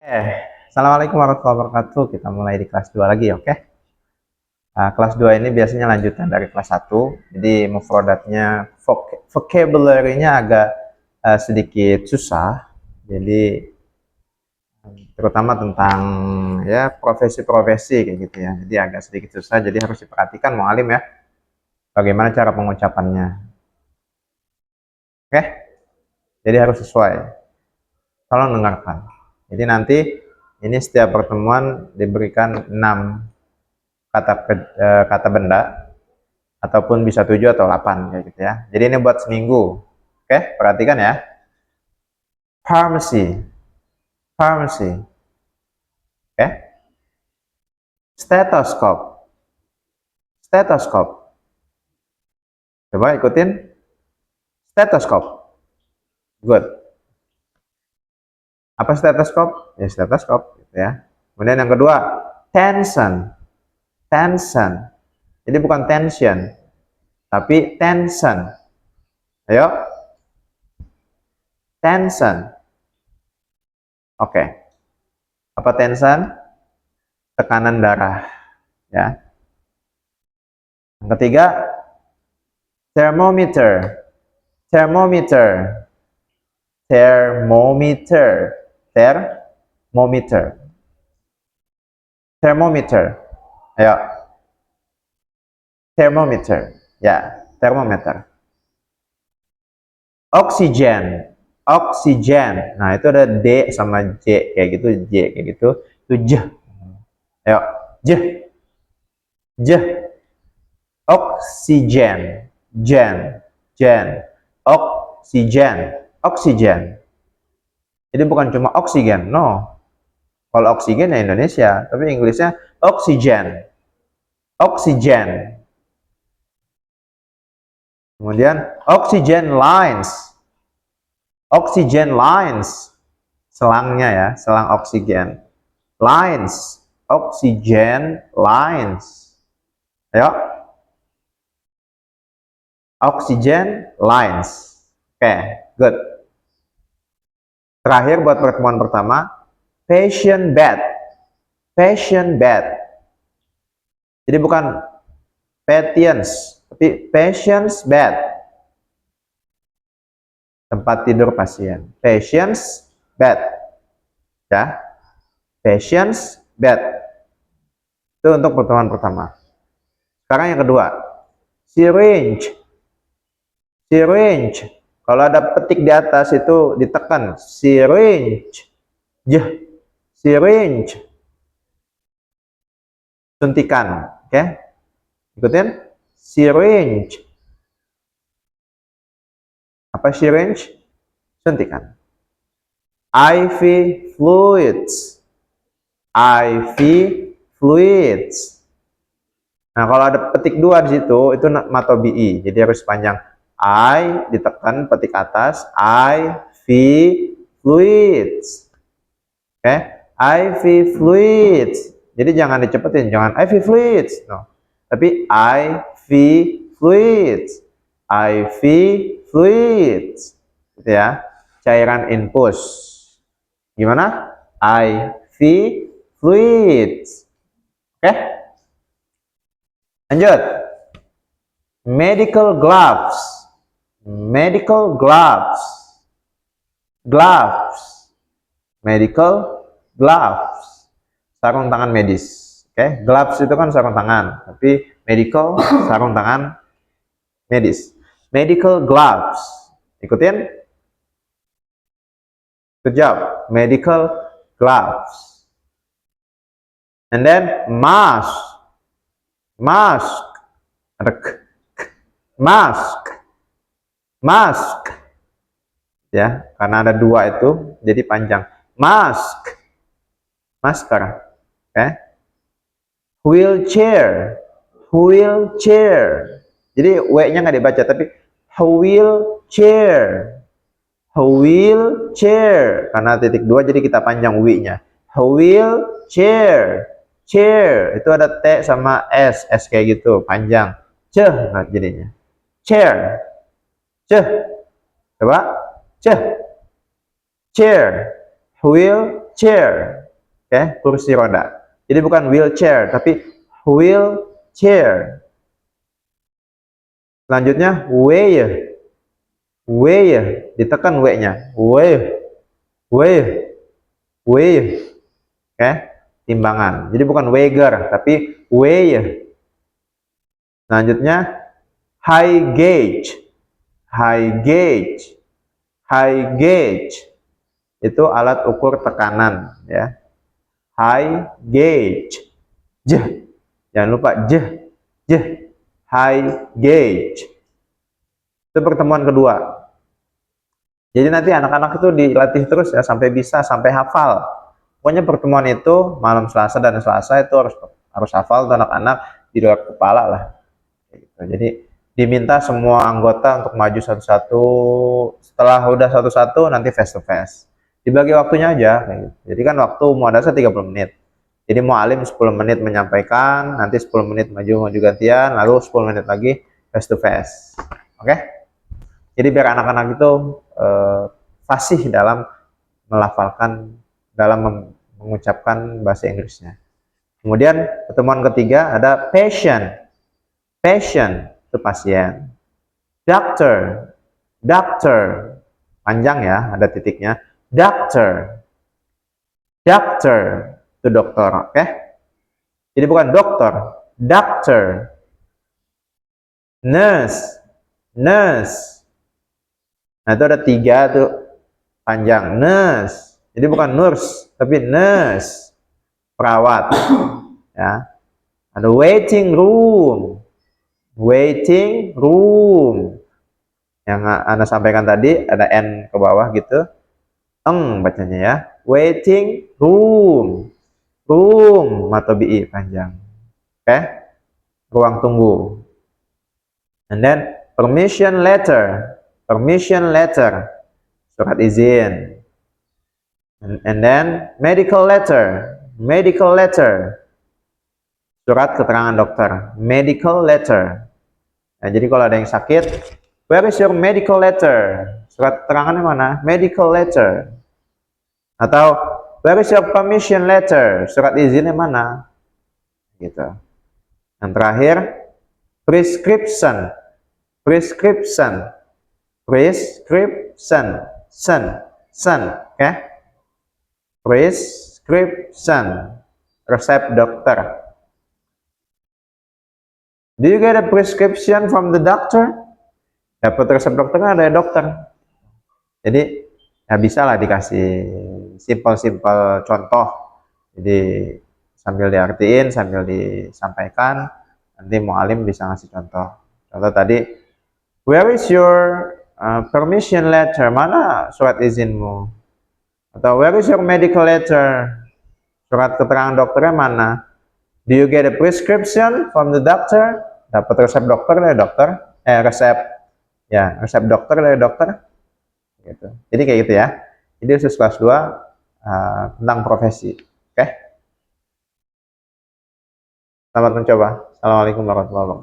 Assalamualaikum warahmatullahi wabarakatuh. Kita mulai di kelas 2 lagi, oke? Kelas 2 ini biasanya lanjutan dari kelas 1. Jadi mufradatnya, vocabulary-nya agak sedikit susah. Jadi terutama tentang ya profesi-profesi kayak gitu ya. Jadi agak sedikit susah. Jadi harus diperhatikan mu'alim ya. Bagaimana cara pengucapannya. Oke? Jadi harus sesuai. Tolong dengarkan. Jadi nanti ini setiap pertemuan diberikan 6 kata benda, ataupun bisa 7 atau 8 kayak gitu ya. Jadi ini buat seminggu. Oke, perhatikan ya. Pharmacy. Pharmacy. Oke. Stethoscope. Stethoscope. Coba ikutin. Stethoscope. Good. Apa stethoscope? Ya stethoscope gitu ya. Kemudian yang kedua, tension. Tension. Jadi bukan tension, tapi tension. Ayo. Tension. Oke. Apa tension? Tekanan darah. Ya. Yang ketiga, thermometer. Thermometer. Thermometer. Thermometer. Thermometer. Ayo. Thermometer. Ya, thermometer. Oxygen. Oxygen. Nah, itu ada D sama J kayak gitu, J kayak gitu. Itu J. Ayo, J. J. Oxygen. Gen. Gen. Oxygen. Oxygen. Jadi bukan cuma oksigen, no. Kalau oksigen ya Indonesia, tapi Inggrisnya oxygen. Oxygen. Kemudian oxygen lines. Oxygen lines. Selangnya ya, selang oksigen. Lines. Oxygen lines. Ayo. Oxygen lines. Oke, good. Terakhir buat pertemuan pertama, patient bed. Patient bed. Jadi bukan patients, tapi patient's bed. Tempat tidur pasien. Patient's bed. Ya. Patient's bed. Itu untuk pertemuan pertama. Sekarang yang kedua. Syringe. Syringe. Kalau ada petik di atas itu ditekan. Syringe. Syringe. Suntikan. Oke. Ikutin. Syringe. Apa syringe? Suntikan. IV fluids. IV fluids. Nah, kalau ada petik 2 di situ, itu matobii. Jadi harus panjang. I ditekan petik atas. IV fluids. Oke. IV fluids. Jadi jangan dicepetin. Jangan IV fluids. No. Tapi IV fluids. IV fluids. Gitu ya. Cairan infus. Gimana? IV fluids. Oke? Lanjut. Medical gloves. Medical gloves. Gloves. Medical gloves. Sarung tangan medis. Oke? Gloves itu kan sarung tangan, tapi medical sarung tangan medis. Medical gloves. Ikutin. Good job. Medical gloves. And then mask. Mask. Mask. Mask. Ya, karena ada 2 itu, jadi panjang. Mask. Masker. Oke. Wheelchair. Wheelchair. Jadi W-nya nggak dibaca, tapi wheelchair. Wheelchair. Karena titik 2 jadi kita panjang W-nya. Wheelchair. Chair. Itu ada T sama S. S kayak gitu. Panjang. C jadinya. Chair. C. Coba. C. Chair. wheelchair. Oke, kursi roda. Jadi bukan wheelchair, tapi wheelchair. Selanjutnya weigh. Weigh, ditekan W-nya. Weigh. Weigh. Weigh. Oke, timbangan. Jadi bukan wager, tapi weigh. Selanjutnya high gauge. High gauge. High gauge itu alat ukur tekanan ya. High gauge. J. Jangan lupa J. J. High gauge. Itu pertemuan kedua. Jadi nanti anak-anak itu dilatih terus ya sampai bisa, sampai hafal. Pokoknya pertemuan itu malam Selasa dan Selasa itu harus hafal tuh anak-anak di luar kepala lah. Jadi diminta semua anggota untuk maju satu-satu. Setelah udah satu-satu nanti face to face. Dibagi waktunya aja. Jadi kan waktu muadasah 30 menit. Jadi mualim 10 menit menyampaikan, nanti 10 menit maju gantian, lalu 10 menit lagi face to face. Oke? Jadi biar anak-anak itu fasih dalam melafalkan, dalam mengucapkan bahasa Inggrisnya. Kemudian pertemuan ketiga ada patient. Patient itu pasien. Doctor. Doctor. Panjang ya, ada titiknya. Doctor. Doctor itu dokter, oke? Jadi bukan dokter, doctor. Nurse. Nurse. Nah, itu ada 3 tuh panjang. Nurse. Jadi bukan nurse, tapi nurse. Perawat. Ya. Ada waiting room. Waiting room. Yang Anda sampaikan tadi ada N ke bawah gitu. Bacanya ya. Waiting room. Room atau BI panjang. Oke. Ruang tunggu. And then permission letter. Permission letter. Surat izin. And then medical letter. Medical letter. Surat keterangan dokter. Medical letter. Nah, jadi kalau ada yang sakit, where is your medical letter? Surat keterangannya mana? Medical letter. Atau where is your permission letter? Surat izinnya mana? Gitu. Yang terakhir, prescription. Prescription. Prescription. Sen. Oke? Prescription. Resep dokter. Do you get a prescription from the doctor? Dapat resep dokter kan ada dokter. Jadi ya bisa lah dikasih simpel-simpel contoh. Jadi sambil diartiin, sambil disampaikan, nanti mualim bisa ngasih contoh. Contoh tadi, where is your permission letter? Mana surat izinmu? Atau where is your medical letter? Surat keterangan dokternya mana? Do you get a prescription from the doctor? Dapat resep dokter dari dokter? Resep dokter dari dokter. Gitu. Jadi kayak gitu ya. Jadi khusus kelas 2 tentang profesi. Oke? Selamat mencoba. Assalamualaikum warahmatullahi wabarakatuh.